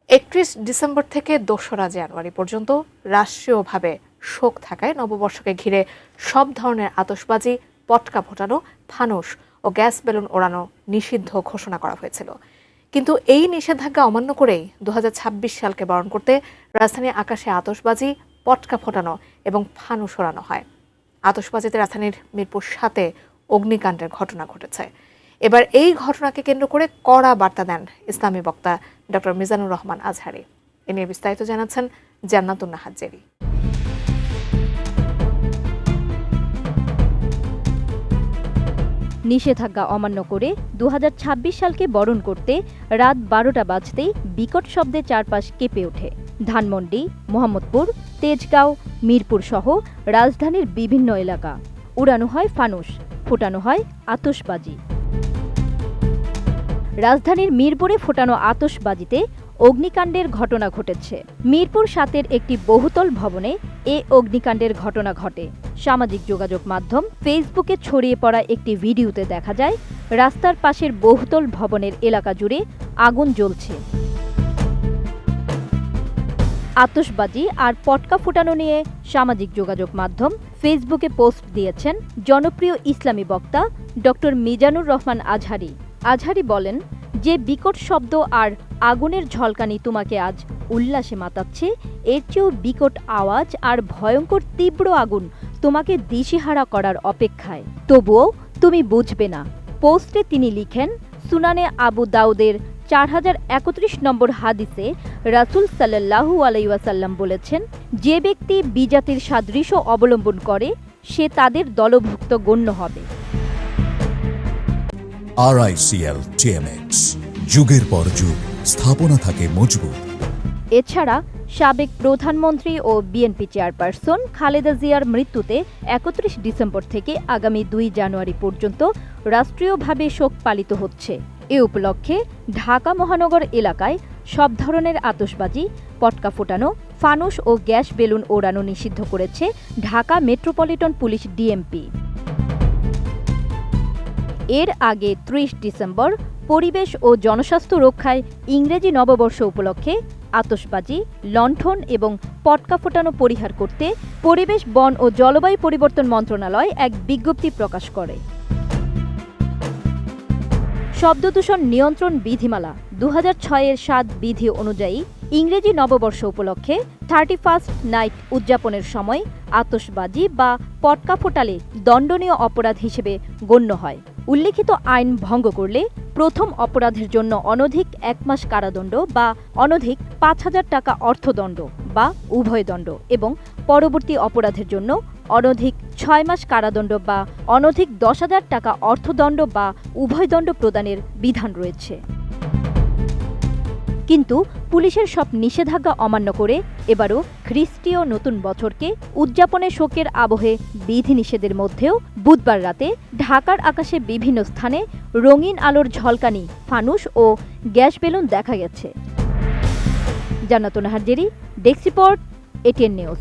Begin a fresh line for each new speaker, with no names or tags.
31 December থেকে 2রা জানুয়ারি পর্যন্ত রাষ্ট্রীয়ভাবে শোক থাকায় নববর্ষকে ঘিরে সব ধরনের আতশবাজি, পটকা ফোটানো, ফানুস ও গ্যাস বেলুন ওড়ানো নিষিদ্ধ ঘোষণা করা হয়েছিল। কিন্তু এই নিষেধাজ্ঞা অমান্য করেই 2026 সালকে বরণ করতে রাজধানীর আকাশে আতশবাজি, পটকা ফোটানো এবং ফানুস ওড়ানো হয়। আতশবাজিতে রাজধানীর মিরপুর 7-এ অগ্নিকাণ্ডের ঘটনা ঘটেছে। এবার এই ঘটনাকে কেন্দ্র করে কড়া বার্তা দেন ইসলামী বক্তা ডক্টর মিজানুর রহমান আজহারী। এ নিয়ে বিস্তারিত জানাচ্ছেন জান্নাতুন নাহার জেরি।
নিষেধাজ্ঞা অমান্য করে 2026 সালকে বরণ করতে রাত 12টা বাজতেই বিকট শব্দে চারপাশ কেঁপে ওঠে। ধানমন্ডি, মোহাম্মদপুর, তেজগাঁও, মিরপুর সহ রাজধানীর বিভিন্ন এলাকা উড়ানো হয় ফানুস, ফোটানো হয় আতশবাজি। রাজধানীর মিরপুরে ফোটানো আতশবাজিতে অগ্নিকাণ্ডের ঘটনা ঘটেছে। মিরপুর 7-এর একটি বহুতল ভবনে এ অগ্নিকাণ্ডের ঘটনা ঘটে। সামাজিক যোগাযোগ মাধ্যম ফেসবুকে ছড়িয়ে পড়া একটি ভিডিওতে দেখা যায় রাস্তার পাশের বহুতল ভবনের এলাকা জুড়ে আগুন জ্বলছে। আতশবাজি আর পটকা ফুটানো নিয়ে সামাজিক যোগাযোগ মাধ্যম ফেসবুকে পোস্ট দিয়েছেন জনপ্রিয় ইসলামী বক্তা ডক্টর মিজানুর রহমান আজহারী। আজহারী বলেন, যে বিকট শব্দ আর আগুনের ঝলকানি তোমাকে আজ উল্লাসে মাতাচ্ছে, এর চেয়েও বিকট আওয়াজ আর ভয়ঙ্কর তীব্র আগুন তোমাকে দিশেহারা করার অপেক্ষায়। তবুও তুমি বুঝবে না। পোস্টে তিনি লিখেন, সুনানে আবু দাউদের 4031 নম্বর হাদিসে রাসূল সাল্লাল্লাহু আলাইহি ওয়াসাল্লাম বলেছেন, যে ব্যক্তি বিজাতির সাদৃশ্য অবলম্বন করে সে তাদের দলভুক্ত গণ্য হবে।
RICL TMX, যুগের পর যুগ স্থাপনা থাকে মজবুত।
এছাড়া সাবেক প্রধানমন্ত্রী ও বিএনপি চেয়ারপারসন খালেদা জিয়ার মৃত্যুতে 31 ডিসেম্বর থেকে আগামী 2 জানুয়ারি পর্যন্ত রাষ্ট্রীয়ভাবে শোক পালিত হচ্ছে। এ উপলক্ষে ঢাকা মহানগর এলাকায় সব ধরনের আতশবাজি, পটকা ফোটানো, ফানুস ও গ্যাস বেলুন ওড়ানো নিষিদ্ধ করেছে ঢাকা মেট্রোপলিটন পুলিশ ডিএমপি। এর আগে 30 ডিসেম্বর পরিবেশ ও জনস্বাস্থ্য রক্ষায় ইংরেজি নববর্ষ উপলক্ষে আতশবাজি, লণ্ঠন এবং পটকা ফোটানো পরিহার করতে পরিবেশ, বন ও জলবায়ু পরিবর্তন মন্ত্রণালয় এক বিজ্ঞপ্তি প্রকাশ করে। শব্দদূষণ নিয়ন্ত্রণ বিধিমালা 2006-এর 7 বিধি অনুযায়ী ইংরেজি নববর্ষ উপলক্ষে 31st নাইট উদযাপনের সময় আতশবাজি বা পটকা ফোটালে দণ্ডনীয় অপরাধ হিসেবে গণ্য হয়। উল্লিখিত আইন ভঙ্গ করলে প্রথম অপরাধের জন্য অনধিক 1 মাস কারাদণ্ড বা অনধিক 5,000 টাকা অর্থদণ্ড বা উভয় দণ্ড এবং পরবর্তী অপরাধের জন্য অনধিক 6 মাস কারাদণ্ড বা অনধিক 10,000 টাকা অর্থদণ্ড বা উভয় দণ্ড প্রদানের বিধান রয়েছে। কিন্তু পুলিশের সব নিষেধাজ্ঞা অমান্য করে এবারও খ্রিস্টীয় নতুন বছরকে উদযাপনে শোকের আবহে বিধিনিষেধের মধ্যেও বুধবার রাতে ঢাকার আকাশে বিভিন্ন স্থানে রঙিন আলোর ঝলকানি, ফানুস ও গ্যাস বেলুন দেখা গেছে। জান্নাতুন Nahar Jerry, desk report, ATN news.